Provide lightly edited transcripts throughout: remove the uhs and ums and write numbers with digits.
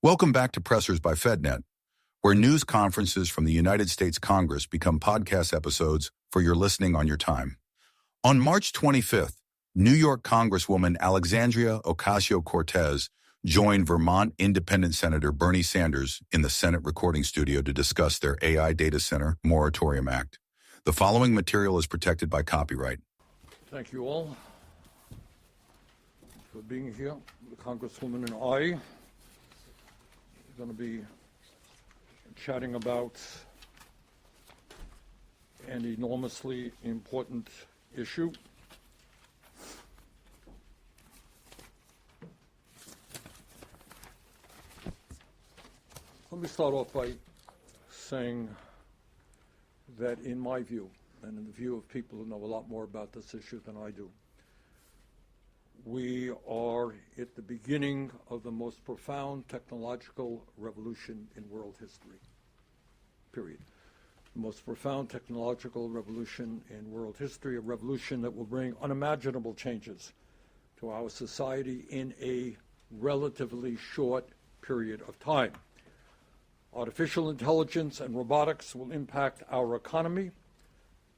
Welcome back to Pressers by FedNet, where news conferences from the United States Congress become podcast episodes for your listening on your time. On March 25th, New York Congresswoman Alexandria Ocasio Cortez joined Vermont Independent Senator Bernie Sanders in the Senate recording studio to discuss their AI Data Center Moratorium Act. The following material is protected by copyright. Thank you all for being here. The Congresswoman and I are going to be chatting about an enormously important issue. Let me start off by saying that in my view, and in the view of people who know a lot more about this issue than I do, we are at the beginning of the most profound technological revolution in world history, period. The most profound technological revolution in world history, a revolution that will bring unimaginable changes to our society in a relatively short period of time. Artificial intelligence and robotics will impact our economy,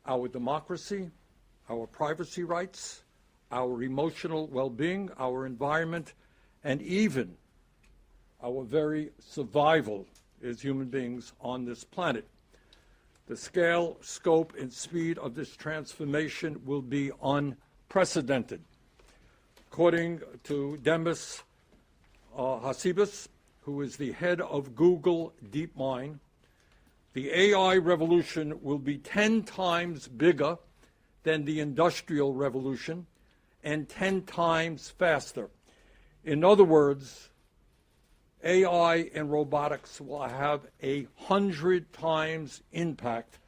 our democracy, our privacy rights, our emotional well-being, our environment, and even our very survival as human beings on this planet. The scale, scope, and speed of this transformation will be unprecedented. According to Demis Hassabis, who is the head of Google DeepMind, the AI revolution will be 10 times bigger than the Industrial Revolution and 10 times faster. In other words, AI and robotics will have 100 times impact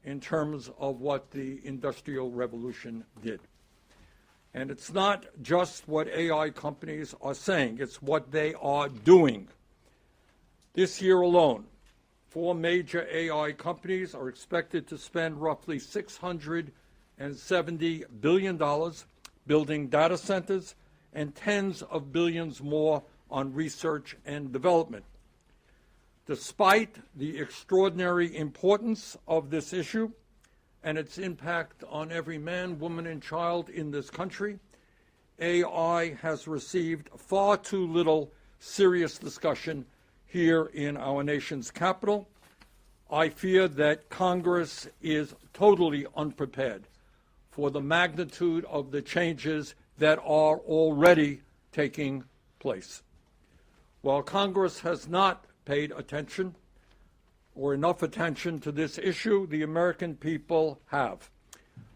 in terms of what the Industrial Revolution did. And it's not just what AI companies are saying, it's what they are doing. This year alone, 4 major AI companies are expected to spend roughly $670 billion building data centers and tens of billions more on research and development. Despite the extraordinary importance of this issue and its impact on every man, woman, and child in this country, AI has received far too little serious discussion here in our nation's capital. I fear that Congress is totally unprepared for the magnitude of the changes that are already taking place. While Congress has not paid attention or enough attention to this issue, the American people have.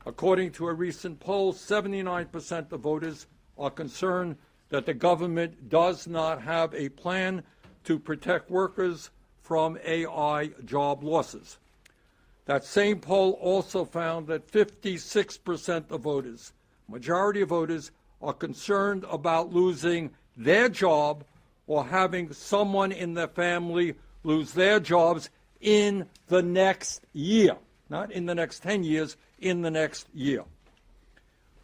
According to a recent poll, 79% of voters are concerned that the government does not have a plan to protect workers from AI job losses. That same poll also found that 56% of voters, majority of voters, are concerned about losing their job or having someone in their family lose their jobs in the next year, not in the next 10 years, in the next year.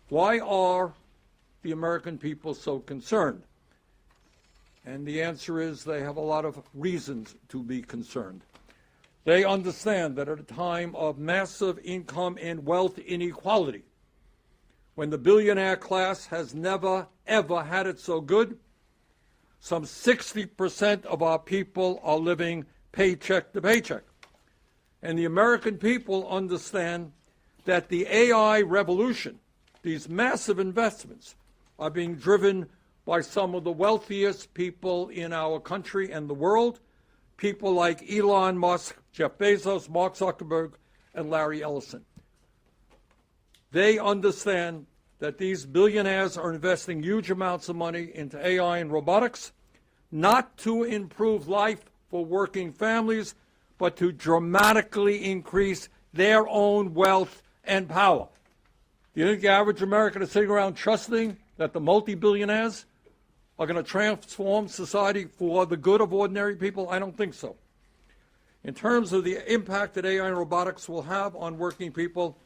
Why are the American people so concerned? And the answer is they have a lot of reasons to be concerned. They understand that at a time of massive income and wealth inequality, when the billionaire class has never, ever had it so good, some 60% of our people are living paycheck to paycheck. And the American people understand that the AI revolution, these massive investments, are being driven by some of the wealthiest people in our country and the world, people like Elon Musk, Jeff Bezos, Mark Zuckerberg, and Larry Ellison. They understand that these billionaires are investing huge amounts of money into AI and robotics, not to improve life for working families, but to dramatically increase their own wealth and power. Do you think the average American is sitting around trusting that the multi-billionaires are going to transform society for the good of ordinary people? I don't think so. In terms of the impact that AI and robotics will have on working people,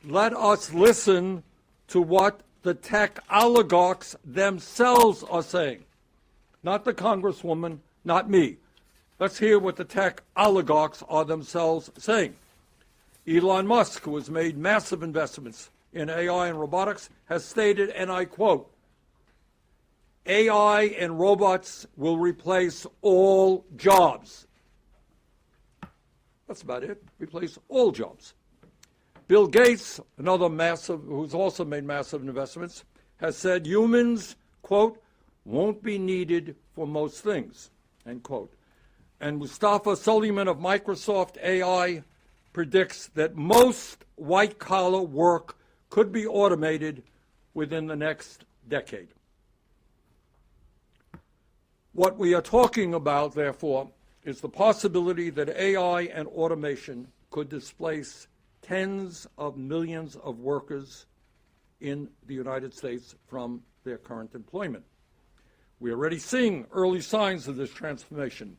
let us listen to what the tech oligarchs themselves are saying. Not the Congresswoman, not me. Let's hear what the tech oligarchs are themselves saying. Elon Musk, who has made massive investments in AI and robotics, has stated, and I quote, "AI and robots will replace all jobs." That's about it. Replace all jobs. Bill Gates, another massive, who's also made massive investments, has said humans, quote, "won't be needed for most things," end quote. And Mustafa Suleyman of Microsoft AI predicts that most white-collar work could be automated within the next decade. What we are talking about, therefore, is the possibility that AI and automation could displace tens of millions of workers in the United States from their current employment. We are already seeing early signs of this transformation,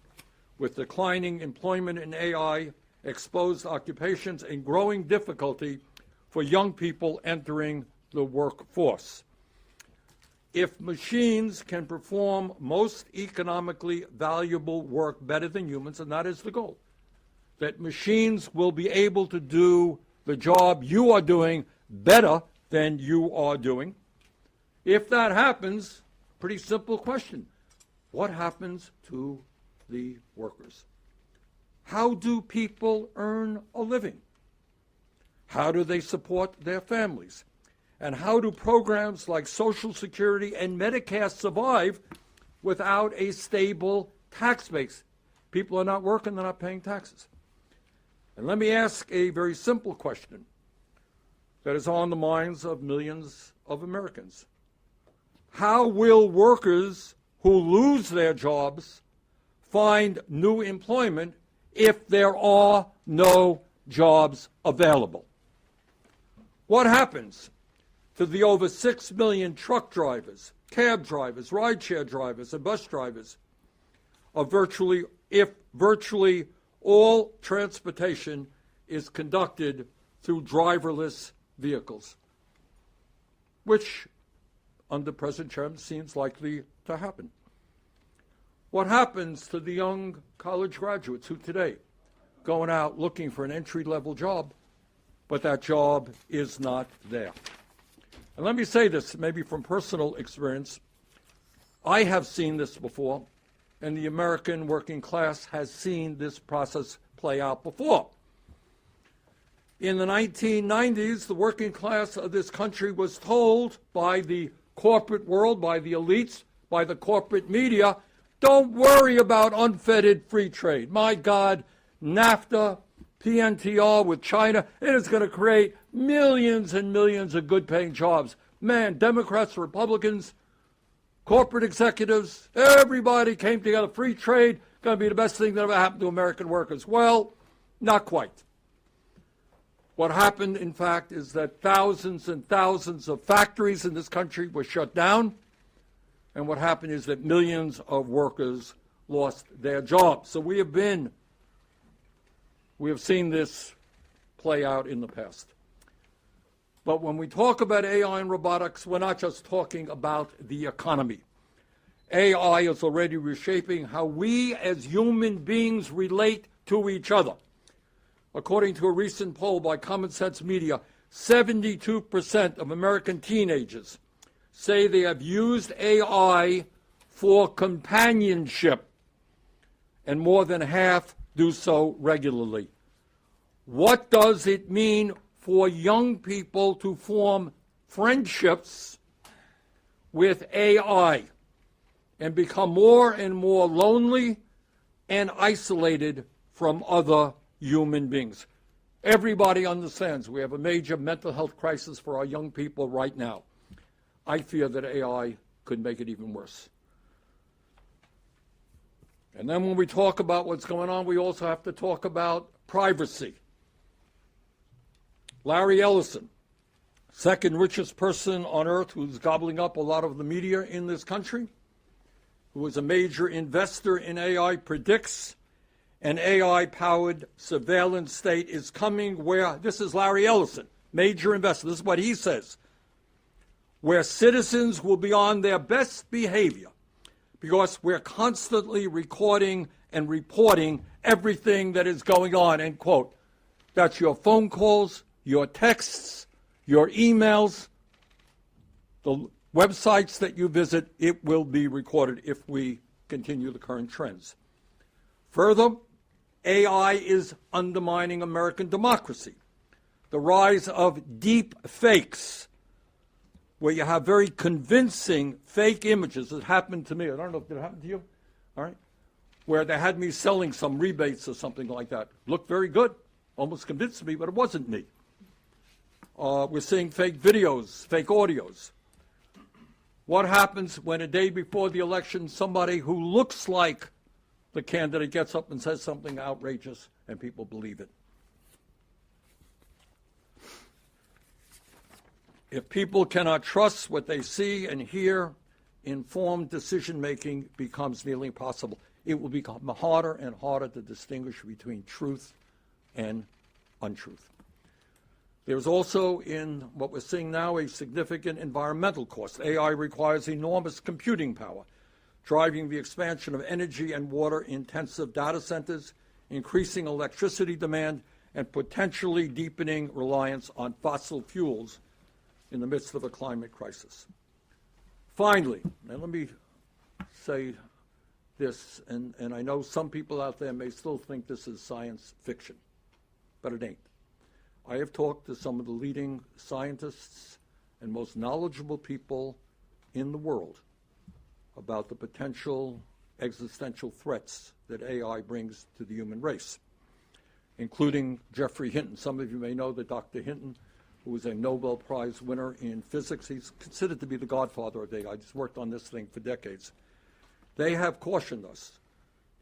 with declining employment in AI, exposed occupations, and growing difficulty for young people entering the workforce. If machines can perform most economically valuable work better than humans, and that is the goal, that machines will be able to do the job you are doing better than you are doing. If that happens, pretty simple question: what happens to the workers? How do people earn a living? How do they support their families? And how do programs like Social Security and Medicare survive without a stable tax base? People are not working, they're not paying taxes. And let me ask a very simple question that is on the minds of millions of Americans. How will workers who lose their jobs find new employment if there are no jobs available? What happens to the over 6 million truck drivers, cab drivers, rideshare drivers, and bus drivers if virtually all transportation is conducted through driverless vehicles, which under President Trump seems likely to happen? What happens to the young college graduates who today going out looking for an entry-level job, but that job is not there? And let me say this, maybe from personal experience. I have seen this before, and the American working class has seen this process play out before. In the 1990s, the working class of this country was told by the corporate world, by the elites, by the corporate media, don't worry about unfettered free trade. My God, NAFTA, PNTR with China, it is going to create millions and millions of good-paying jobs. Man, Democrats, Republicans, corporate executives, everybody came together. Free trade, going to be the best thing that ever happened to American workers. Well, not quite. What happened, in fact, is that thousands and thousands of factories in this country were shut down. And what happened is that millions of workers lost their jobs. So we have seen this play out in the past. But when we talk about AI and robotics, we're not just talking about the economy. AI is already reshaping how we as human beings relate to each other. According to a recent poll by Common Sense Media, 72% of American teenagers say they have used AI for companionship, and more than half do so regularly. What does it mean for young people to form friendships with AI and become more and more lonely and isolated from other human beings? Everybody understands we have a major mental health crisis for our young people right now. I fear that AI could make it even worse. And then when we talk about what's going on, we also have to talk about privacy. Larry Ellison, second richest person on earth, who's gobbling up a lot of the media in this country, who is a major investor in AI, predicts an AI-powered surveillance state is coming where, this is Larry Ellison, major investor, this is what he says, where citizens will be on their best behavior because we're constantly recording and reporting everything that is going on, end quote. That's your phone calls, your texts, your emails, the websites that you visit. It will be recorded if we continue the current trends. Further, AI is undermining American democracy. The rise of deep fakes, where you have very convincing fake images. It happened to me. I don't know if it happened to you. All right. Where they had me selling some rebates or something like that. Looked very good. Almost convinced me, but it wasn't me. We're seeing fake videos, fake audios. What happens when a day before the election, somebody who looks like the candidate gets up and says something outrageous and people believe it? If people cannot trust what they see and hear, informed decision-making becomes nearly impossible. It will become harder and harder to distinguish between truth and untruth. There's also, in what we're seeing now, a significant environmental cost. AI requires enormous computing power, driving the expansion of energy and water-intensive data centers, increasing electricity demand, and potentially deepening reliance on fossil fuels in the midst of a climate crisis. Finally, and let me say this, and I know some people out there may still think this is science fiction, but it ain't. I have talked to some of the leading scientists and most knowledgeable people in the world about the potential existential threats that AI brings to the human race, including Geoffrey Hinton. Some of you may know that Dr. Hinton, who was a Nobel Prize winner in physics, he's considered to be the godfather of AI. He's worked on this thing for decades. They have cautioned us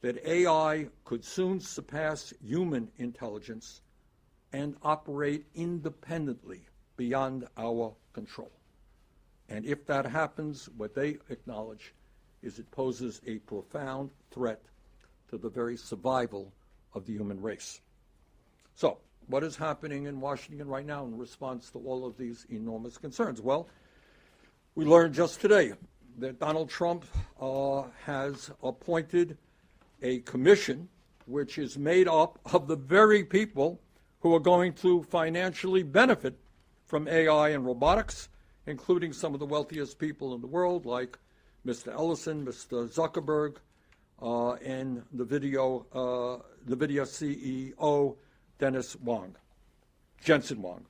that AI could soon surpass human intelligence and operate independently beyond our control. And if that happens, what they acknowledge is it poses a profound threat to the very survival of the human race. So, what is happening in Washington right now in response to all of these enormous concerns? Well, we learned just today that Donald Trump has appointed a commission which is made up of the very people who are going to financially benefit from AI and robotics, including some of the wealthiest people in the world, like Mr. Ellison, Mr. Zuckerberg, and the video CEO, Jensen Huang.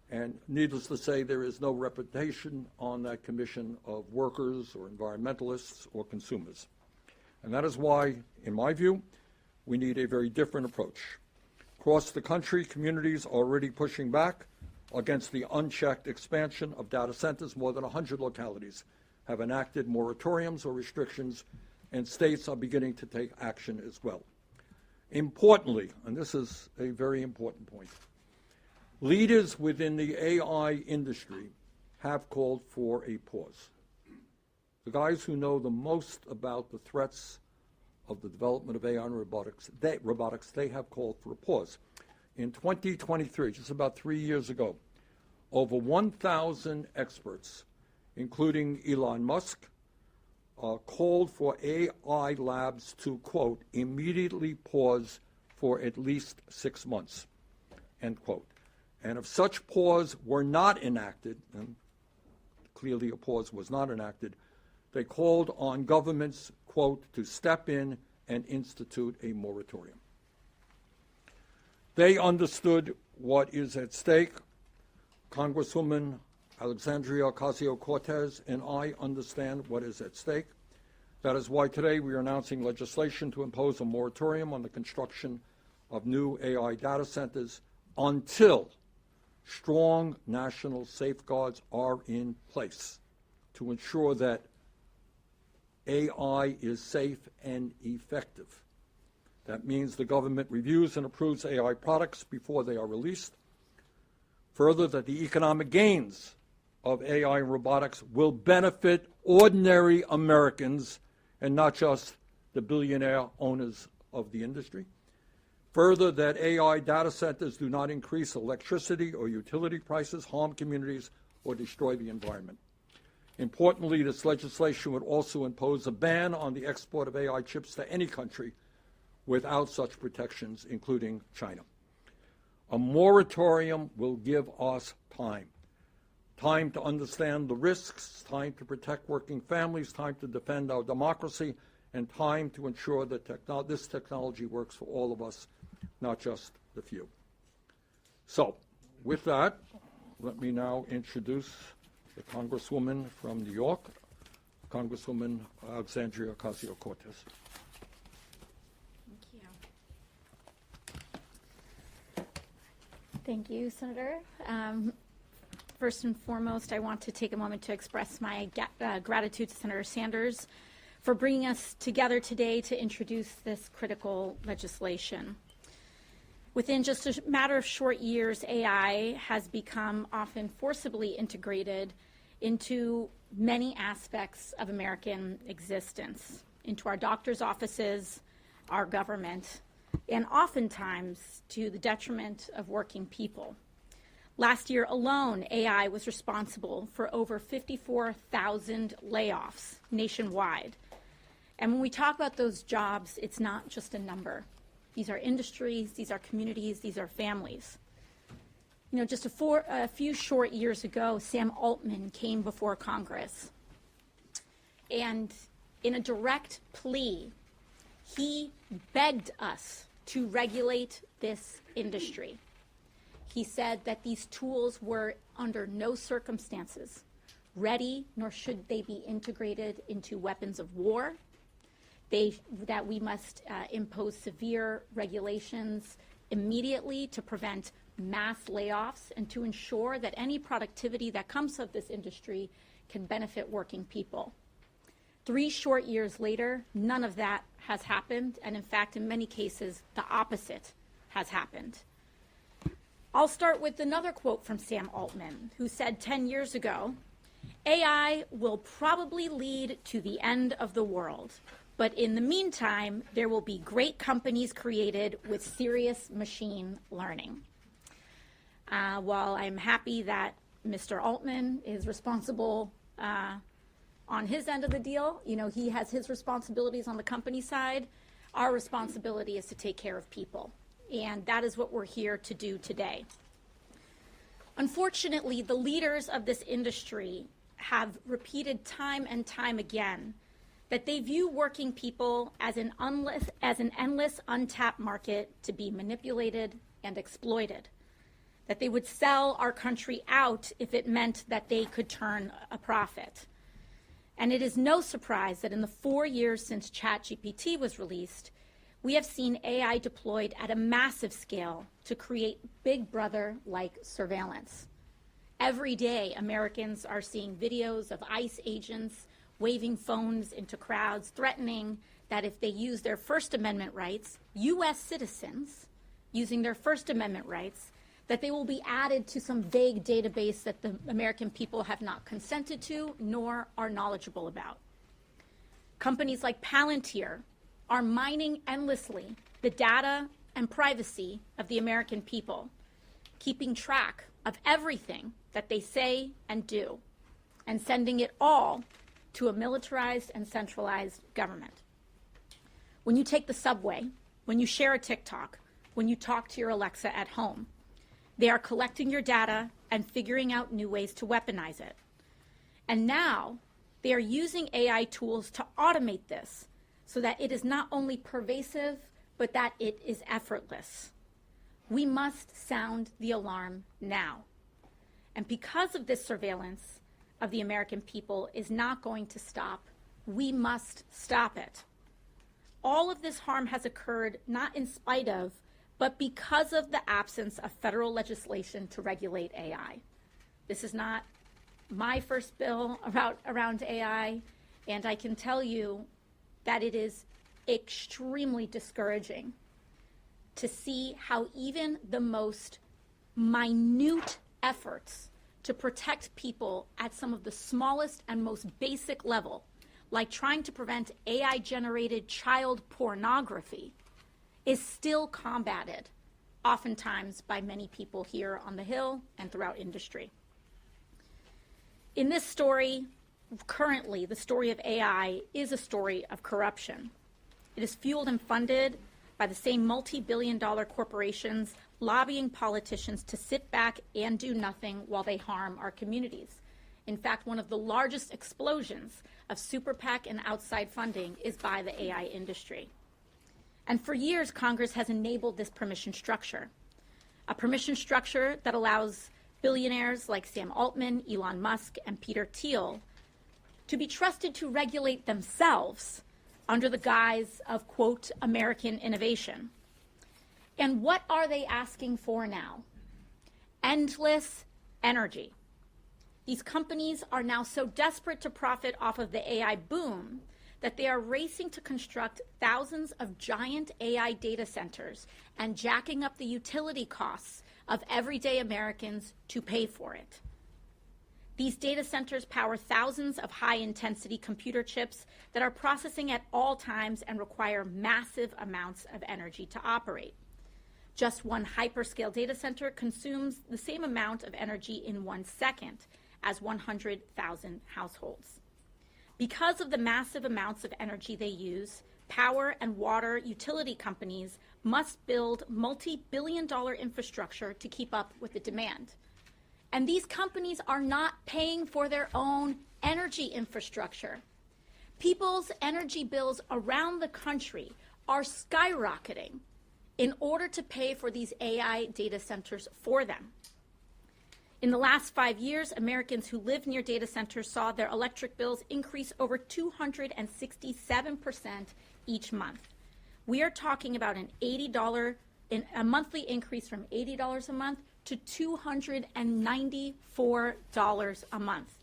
And needless to say, there is no reputation on that commission of workers or environmentalists or consumers. And that is why, in my view, we need a very different approach. Across the country, communities are already pushing back against the unchecked expansion of data centers. More than 100 localities have enacted moratoriums or restrictions, and states are beginning to take action as well. Importantly, and this is a very important point, leaders within the AI industry have called for a pause. The guys who know the most about the threats of the development of AI and robotics, they have called for a pause. In 2023, just about 3 years ago, over 1,000 experts, including Elon Musk, called for AI labs to, quote, immediately pause for at least 6 months, end quote. And if such pause were not enacted, and clearly a pause was not enacted, they called on governments, quote, to step in and institute a moratorium. They understood what is at stake. Congresswoman Alexandria Ocasio Cortez and I understand what is at stake. That is why today we are announcing legislation to impose a moratorium on the construction of new AI data centers until strong national safeguards are in place to ensure that AI is safe and effective. That means the government reviews and approves AI products before they are released. Further, that the economic gains of AI and robotics will benefit ordinary Americans and not just the billionaire owners of the industry. Further, that AI data centers do not increase electricity or utility prices, harm communities, or destroy the environment. Importantly, this legislation would also impose a ban on the export of AI chips to any country without such protections, including China. A moratorium will give us time to understand the risks, time to protect working families, time to defend our democracy, and time to ensure that this technology works for all of us, not just the few. So, with that, let me now introduce the Congresswoman from New York, Congresswoman Alexandria Ocasio Cortez. Thank you, Senator. First and foremost, I want to take a moment to express my gratitude to Senator Sanders for bringing us together today to introduce this critical legislation. Within just a matter of short years, AI has become often forcibly integrated into many aspects of American existence, into our doctors' offices, our government, and oftentimes to the detriment of working people. Last year alone, AI was responsible for over 54,000 layoffs nationwide. And when we talk about those jobs, it's not just a number. These are industries, these are communities, these are families. You know, just a few short years ago, Sam Altman came before Congress. And in a direct plea, he begged us to regulate this industry. He said that these tools were under no circumstances ready, nor should they be integrated into weapons of war. That we must impose severe regulations immediately to prevent mass layoffs and to ensure that any productivity that comes of this industry can benefit working people. 3 short years later, none of that has happened, and in fact, in many cases, the opposite has happened. I'll start with another quote from Sam Altman, who said 10 years ago, "AI will probably lead to the end of the world, but in the meantime, there will be great companies created with serious machine learning." While I'm happy that Mr. Altman is responsible on his end of the deal, you know, he has his responsibilities on the company side, our responsibility is to take care of people. And that is what we're here to do today. Unfortunately, the leaders of this industry have repeated time and time again that they view working people as an endless, untapped market to be manipulated and exploited, that they would sell our country out if it meant that they could turn a profit. And it is no surprise that in the 4 years since ChatGPT was released, we have seen AI deployed at a massive scale to create Big Brother-like surveillance. Every day, Americans are seeing videos of ICE agents waving phones into crowds, threatening that if they use their First Amendment rights, U.S. citizens using their First Amendment rights, that they will be added to some vague database that the American people have not consented to nor are knowledgeable about. Companies like Palantir are mining endlessly the data and privacy of the American people, keeping track of everything that they say and do, and sending it all to a militarized and centralized government. When you take the subway, when you share a TikTok, when you talk to your Alexa at home, they are collecting your data and figuring out new ways to weaponize it. And now they are using AI tools to automate this so that it is not only pervasive, but that it is effortless. We must sound the alarm now. And because of this surveillance of the American people is not going to stop, we must stop it. All of this harm has occurred not in spite of, but because of the absence of federal legislation to regulate AI. This is not my first bill around AI, and I can tell you that it is extremely discouraging to see how even the most minute efforts to protect people at some of the smallest and most basic level, like trying to prevent AI-generated child pornography, is still combated, oftentimes by many people here on the Hill and throughout industry. In this story, currently the story of AI is a story of corruption. It is fueled and funded by the same multi-billion-dollar corporations lobbying politicians to sit back and do nothing while they harm our communities. In fact, one of the largest explosions of super PAC and outside funding is by the AI industry. And for years, Congress has enabled this permission structure, a permission structure that allows billionaires like Sam Altman, Elon Musk, and Peter Thiel to be trusted to regulate themselves under the guise of, quote, American innovation. And what are they asking for now? Endless energy. These companies are now so desperate to profit off of the AI boom that they are racing to construct thousands of giant AI data centers and jacking up the utility costs of everyday Americans to pay for it. These data centers power thousands of high-intensity computer chips that are processing at all times and require massive amounts of energy to operate. Just one hyperscale data center consumes the same amount of energy in 1 second as 100,000 households. Because of the massive amounts of energy they use, power and water utility companies must build multi-billion-dollar infrastructure to keep up with the demand. And these companies are not paying for their own energy infrastructure. People's energy bills around the country are skyrocketing in order to pay for these AI data centers for them. In the last 5 years, Americans who live near data centers saw their electric bills increase over 267% each month. We are talking about a monthly increase from $80 a month to $294 a month.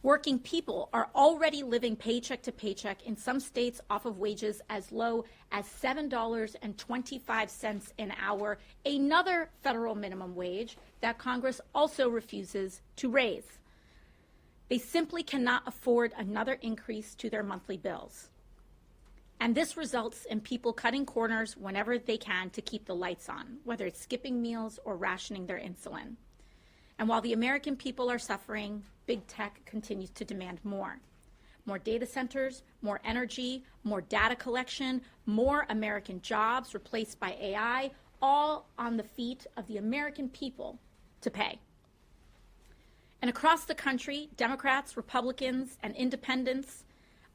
Working people are already living paycheck to paycheck, in some states off of wages as low as $7.25 an hour, another federal minimum wage that Congress also refuses to raise. They simply cannot afford another increase to their monthly bills. And this results in people cutting corners whenever they can to keep the lights on, whether it's skipping meals or rationing their insulin. And while the American people are suffering, big tech continues to demand more. More data centers, more energy, more data collection, more American jobs replaced by AI, all on the feet of the American people to pay. And across the country, Democrats, Republicans, and independents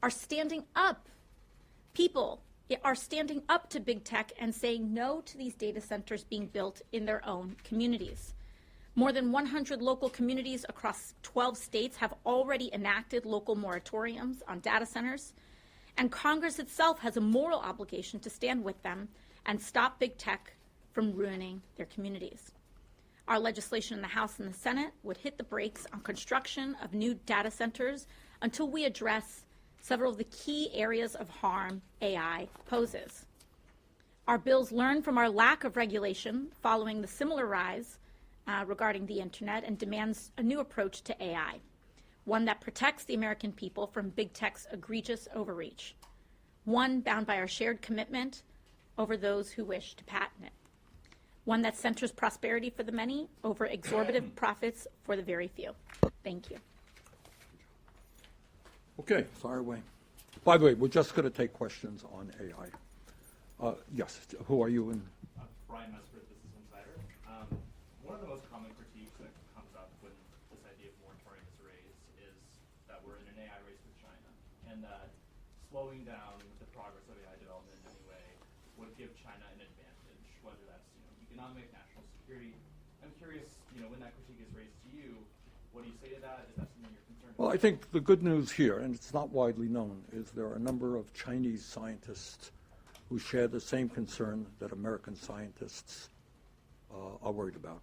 are standing up. People are standing up to big tech and saying no to these data centers being built in their own communities. More than 100 local communities across 12 states have already enacted local moratoriums on data centers, and Congress itself has a moral obligation to stand with them and stop big tech from ruining their communities. Our legislation in the House and the Senate would hit the brakes on construction of new data centers until we address several of the key areas of harm AI poses. Our bills learn from our lack of regulation following the similar rise regarding the internet and demands a new approach to AI, one that protects the American people from big tech's egregious overreach, one bound by our shared commitment over those who wish to patent it, one that centers prosperity for the many over exorbitant profits for the very few. Thank you. Okay, fire away. By the way, we're just going to take questions on AI. Yes, who are you? Brian Mesford, Business Insider. One of the most common critiques that comes up when this idea of moratorium is raised is that we're in an AI race with China, and that slowing down the progress of AI development in any way would give China an advantage, whether that's economic, national security. I'm curious, when that critique is raised to you, what do you say to that? Is that something you're concerned about? Well, I think the good news here, and it's not widely known, is there are a number of Chinese scientists who share the same concern that American scientists are worried about.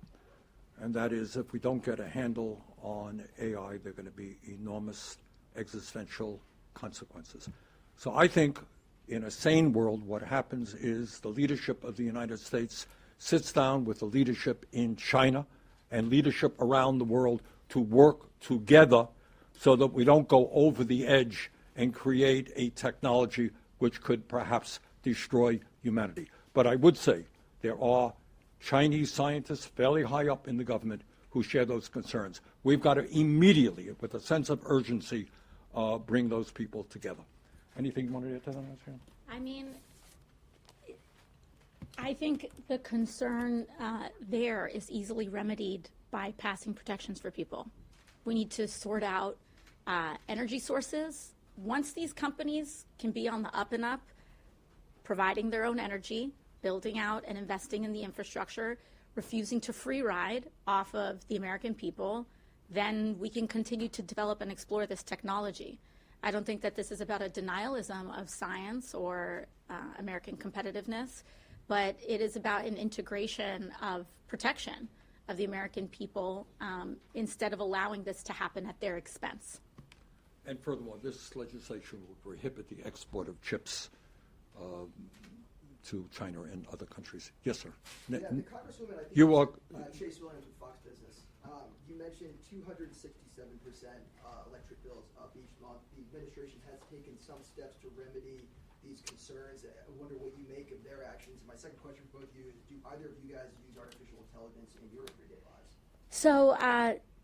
And that is, if we don't get a handle on AI, there are going to be enormous existential consequences. So I think in a sane world, what happens is the leadership of the United States sits down with the leadership in China and leadership around the world to work together so that we don't go over the edge and create a technology which could perhaps destroy humanity. But I would say there are Chinese scientists fairly high up in the government who who share those concerns. We've got to immediately, with a sense of urgency, bring those people together. Anything you want to add to that, Sharon? I mean, I think the concern there is easily remedied by passing protections for people. We need to sort out energy sources. Once these companies can be on the up and up, providing their own energy, building out and investing in the infrastructure, refusing to free ride off of the American people, then we can continue to develop and explore this technology. I don't think that this is about a denialism of science or American competitiveness, but it is about an integration of protection of the American people instead of allowing this to happen at their expense. And furthermore, this legislation will prohibit the export of chips to China and other countries. Yes, sir. Yeah, the Congresswoman, I think You are Chase Williams with Fox Business. You mentioned 267% electric bills up each month. The administration has taken some steps to remedy these concerns. I wonder what you make of their actions. My second question for both of you is, do either of you guys use artificial intelligence in your everyday lives? So,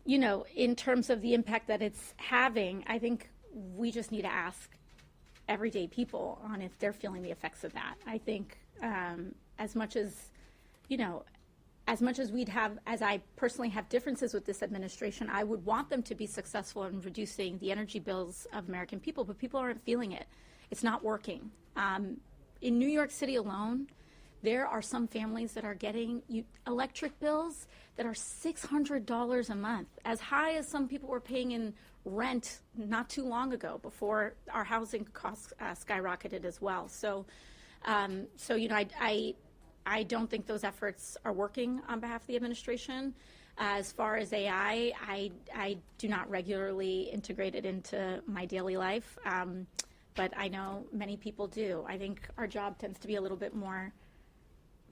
you know, in terms of the impact that it's having, I think we just need to ask everyday people on if they're feeling the effects of that. I think as much as, you know, as much as as I personally have differences with this administration, I would want them to be successful in reducing the energy bills of American people, but people aren't feeling it. It's not working. In New York City alone, there are some families that are getting electric bills that are $600 a month, as high as some people were paying in rent not too long ago before our housing costs skyrocketed as well. So, you know, I don't think those efforts are working on behalf of the administration. As far as AI, I do not regularly integrate it into my daily life, but I know many people do. I think our job tends to be a little bit more,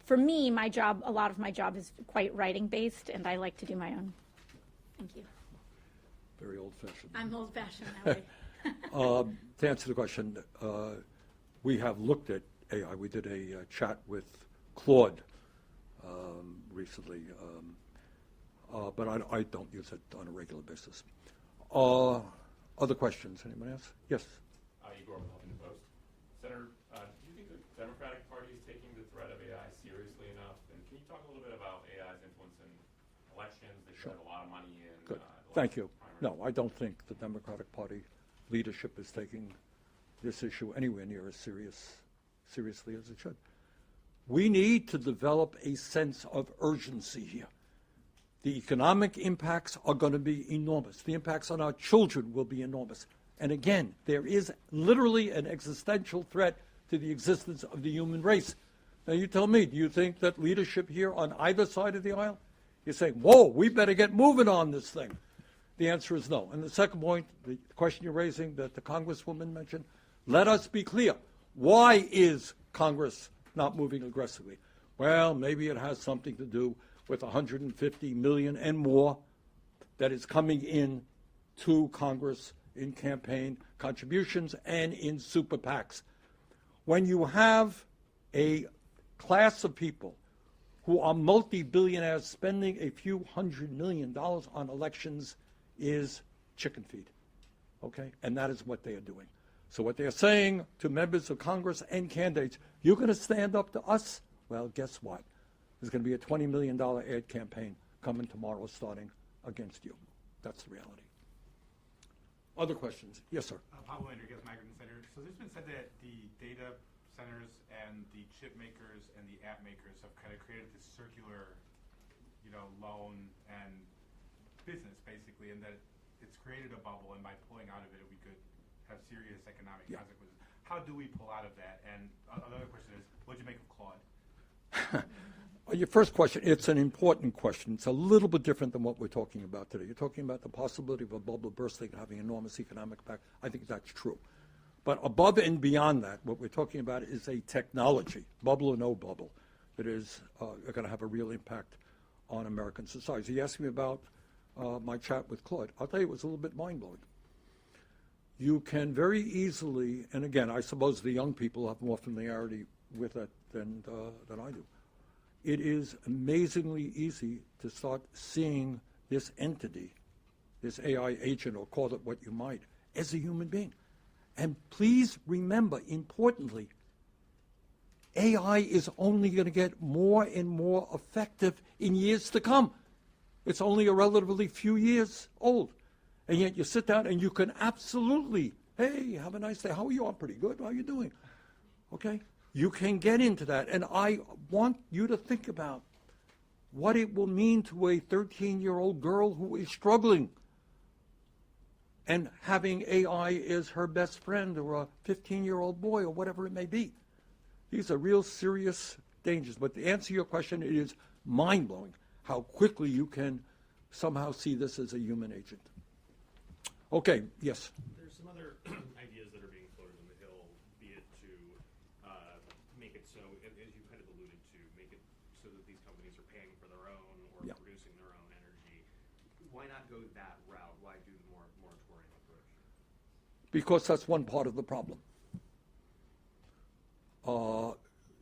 for me, a lot of my job is quite writing based, and I like to do my own. Thank you. very old-fashioned. I'm old-fashioned that way. To answer the question, we have looked at AI. We did a chat with Claude recently, but I don't use it on a regular basis. Other questions? Anyone else? Yes. Igor from Huffington Post. Senator, do you think the Democratic Party is taking the threat of AI seriously enough? And can you talk a little bit about AI's influence in elections? They spend a lot of money in. Good. Thank you. No, I don't think the Democratic Party leadership is taking this issue anywhere near as seriously as it should. We need to develop a sense of urgency here. The economic impacts are going to be enormous. The impacts on our children will be enormous. And again, there is literally an existential threat to the existence of the human race. Now you tell me, do you think that leadership here on either side of the aisle is saying, whoa, we better get moving on this thing? The answer is no. And the second point, the question you're raising that the Congresswoman mentioned, let us be clear. Why is Congress not moving aggressively? Well, maybe it has something to do with 150 million and more that is coming in to Congress in campaign contributions and in super PACs. When you have a class of people who are multi-billionaires spending a few $100 million on elections is chicken feed, okay? And that is what they are doing. So what they're saying to members of Congress and candidates, you're going to stand up to us? Well, guess what? There's going to be a $20 million ad campaign coming tomorrow starting against you. That's the reality. Other questions? Yes, sir. Pablo Enriquez, Migrant Center. So there's been said that the data centers and the chip makers and the app makers have kind of created this circular, loan and business, basically, and that it's created a bubble, and by pulling out of it, we could have serious economic consequences. How do we pull out of that? And another question is, what do you make of Claude? Your first question, it's an important question. It's a little bit different than what we're talking about today. You're talking about the possibility of a bubble bursting and having enormous economic impact. I think that's true. But above and beyond that, what we're talking about is a technology, bubble or no bubble, that is going to have a real impact on American society. So you asked me about my chat with Claude. I'll tell you, it was a little bit mind-blowing. You can very easily, and again, I suppose the young people have more familiarity with it than I do. It is amazingly easy to start seeing this entity, this AI agent, or call it what you might, as a human being. And please remember, importantly, AI is only going to get more and more effective in years to come. It's only a relatively few years old. And yet you sit down and you can absolutely, hey, have a nice day. How are you? I'm pretty good. How are you doing? Okay? You can get into that. And I want you to think about what it will mean to a 13-year-old girl who is struggling and having AI as her best friend, or a 15-year-old boy, or whatever it may be. These are real serious dangers. But to answer your question, it is mind-blowing how quickly you can somehow see this as a human agent. Okay, yes? There's some other ideas that are being floated on the Hill, be it to make it so, as you kind of alluded to, make it so that these companies are paying for their own or producing their own energy. Why not go that route? Why do the moratorium approach? Because that's one part of the problem.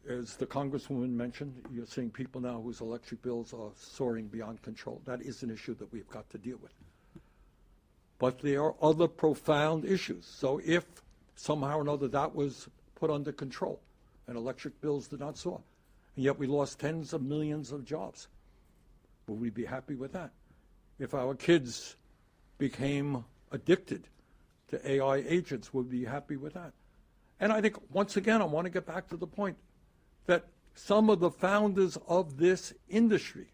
As the Congresswoman mentioned, you're seeing people now whose electric bills are soaring beyond control. That is an issue that we've got to deal with. But there are other profound issues. So if somehow or another that was put under control and electric bills did not soar, and yet we lost tens of millions of jobs, would we be happy with that? If our kids became addicted to AI agents, would we be happy with that? And I think, once again, I want to get back to the point that some of the founders of this industry,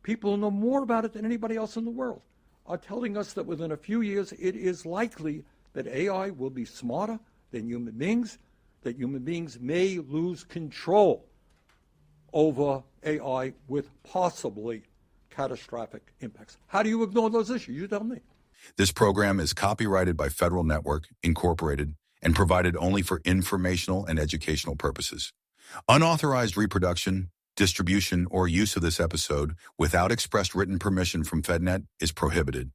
people who know more about it than anybody else in the world, are telling us that within a few years it is likely that AI will be smarter than human beings, that human beings may lose control over AI with possibly catastrophic impacts. How do you ignore those issues? You tell me. This program is copyrighted by Federal Network, Incorporated, and provided only for informational and educational purposes. Unauthorized reproduction, distribution, or use of this episode without express written permission from FedNet is prohibited.